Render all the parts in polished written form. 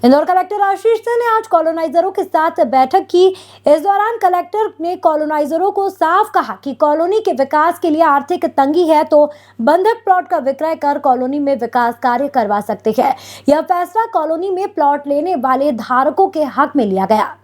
Indore collector Ashish Singh ने आज कॉलोनाइजरों के साथ बैठक की। इस दौरान कलेक्टर ने कॉलोनाइजरों को साफ कहा कि कॉलोनी के विकास के लिए आर्थिक तंगी है तो बंधक प्लॉट का विक्रय कर कॉलोनी में विकास कार्य करवा सकते हैं। यह फैसला कॉलोनी में प्लॉट लेने वाले धारकों के हक में लिया गया।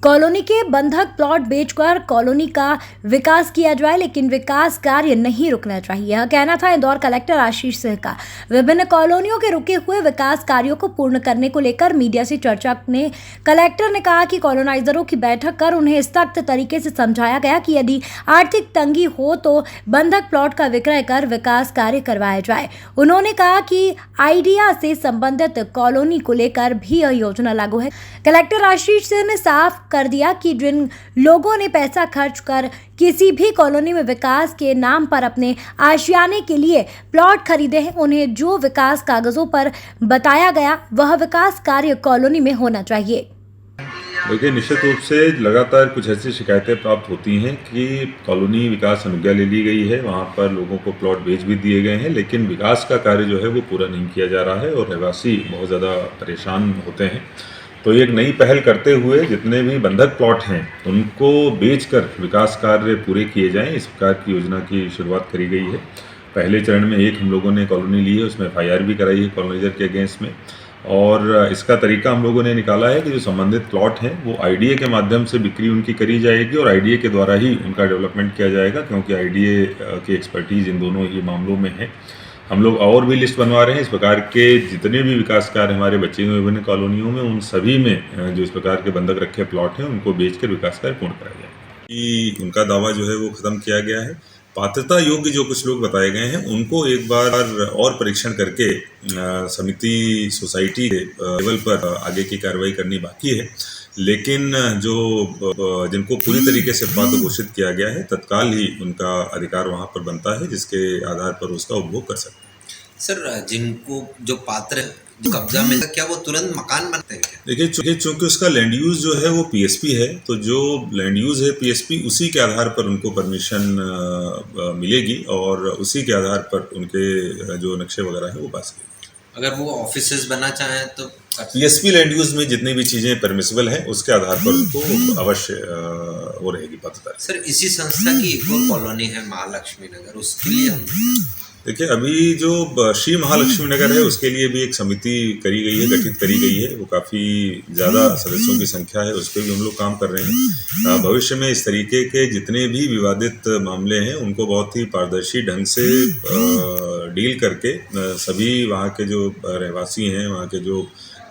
कॉलोनी के बंधक प्लॉट बेचकर कॉलोनी का विकास किया जाए, लेकिन विकास कार्य नहीं रुकना चाहिए, यह कहना था इंदौर कलेक्टर आशीष सिंह का। विभिन्न कॉलोनियों के रुके हुए विकास कार्यों को पूर्ण करने को लेकर मीडिया से चर्चा में कलेक्टर ने कहा कि कॉलोनाइजरों की बैठक कर उन्हें सख्त तरीके से समझाया गया कि यदि आर्थिक तंगी हो तो बंधक प्लॉट का विक्रय कर विकास कार्य करवाया जाए। उन्होंने कहा कि आइडिया से संबंधित कॉलोनी को लेकर भी यह योजना लागू है। कलेक्टर आशीष सिंह ने साफ कर दिया कि जिन लोगों ने पैसा खर्च कर किसी भी कॉलोनी में विकास के नाम पर अपने आशियाने के लिए प्लॉट खरीदे हैं, उन्हें जो विकास कागजों पर बताया गया वह विकास कार्य कॉलोनी में होना चाहिए। देखिए, निश्चित रूप से लगातार कुछ ऐसी शिकायतें प्राप्त होती हैं कि कॉलोनी विकास अनुज्ञा ले ली गई है, वहाँ पर लोगों को प्लॉट बेच भी दिए गए हैं, लेकिन विकास का कार्य जो है वो पूरा नहीं किया जा रहा है और रहवासी बहुत ज़्यादा परेशान होते हैं। तो एक नई पहल करते हुए जितने भी बंधक प्लॉट हैं उनको बेचकर विकास कार्य पूरे किए जाएं, इस प्रकार की योजना की शुरुआत करी गई है। पहले चरण में एक हम लोगों ने कॉलोनी ली है, उसमें FIR भी कराई है कॉलोनाइजर के अगेंस्ट में। और इसका तरीका हम लोगों ने निकाला है कि जो संबंधित प्लॉट हैं वो IDA के माध्यम से बिक्री उनकी करी जाएगी और IDA के द्वारा ही उनका डेवलपमेंट किया जाएगा, क्योंकि IDA की एक्सपर्टीज़ इन दोनों ही मामलों में है। हम लोग और भी लिस्ट बनवा रहे हैं इस प्रकार के जितने भी विकास कार्य हमारे बचे हुए विभिन्न कॉलोनियों में, उन सभी में जो इस प्रकार के बंधक रखे प्लॉट हैं उनको बेचकर विकास कार्य पूर्ण कराया जाए। कि उनका दावा जो है वो खत्म किया गया है। पात्रता योग्य जो कुछ लोग बताए गए हैं उनको एक बार और परीक्षण करके समिति सोसाइटी के लेवल पर आगे की कार्रवाई करनी बाकी है, लेकिन जो जिनको पूरी तरीके से पात्र घोषित किया गया है तत्काल ही उनका अधिकार वहां पर बनता है, जिसके आधार पर उसका उपभोग कर सकते हैं। सर, जिनको जो पात्र जो कब्जा मिलता, क्या वो तुरंत मकान बनते हैं क्या? देखिए, चूंकि उसका लैंड यूज जो है वो PSP है, तो जो लैंड यूज है PSP उसी के आधार पर उनको परमिशन मिलेगी और उसी के आधार पर उनके जो नक्शे वगैरह है वो पास किए। अगर वो ऑफिसेज बनना चाहें तो PSP लैंड यूज में जितनी भी चीज़ें परमिसिबल हैं उसके आधार पर उनको अवश्य वो रहेगी पात्रता। सर, इसी संस्था की एक और कॉलोनी है महालक्ष्मी नगर, उसके लिए देखिए, अभी जो श्री महालक्ष्मी नगर है उसके लिए भी एक समिति करी गई है, गठित करी गई है। वो काफ़ी ज़्यादा सदस्यों की संख्या है, उस पर भी हम लोग काम कर रहे हैं। भविष्य में इस तरीके के जितने भी विवादित मामले हैं उनको बहुत ही पारदर्शी ढंग से डील करके सभी वहाँ के जो रहवासी हैं, वहाँ के जो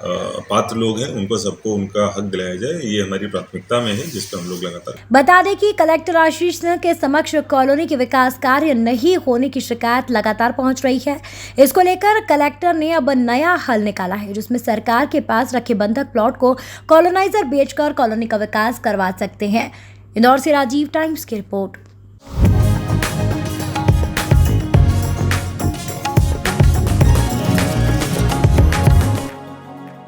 पात्र लोग हैं, उनको सबको उनका हक दिलाया जाए, ये हमारी प्राथमिकता में है, जिस पर हम लोग लगातार। बता दें कि कलेक्टर आशीष सिंह के समक्ष कॉलोनी के विकास कार्य नहीं होने की शिकायत लगातार पहुंच रही है। इसको लेकर कलेक्टर ने अब नया हल निकाला है, जिसमें सरकार के पास रखे बंधक प्लॉट को कॉलोनाइजर बेचकर कॉलोनी का विकास करवा सकते हैं। इंदौर से राजीव, टाइम्स की रिपोर्ट।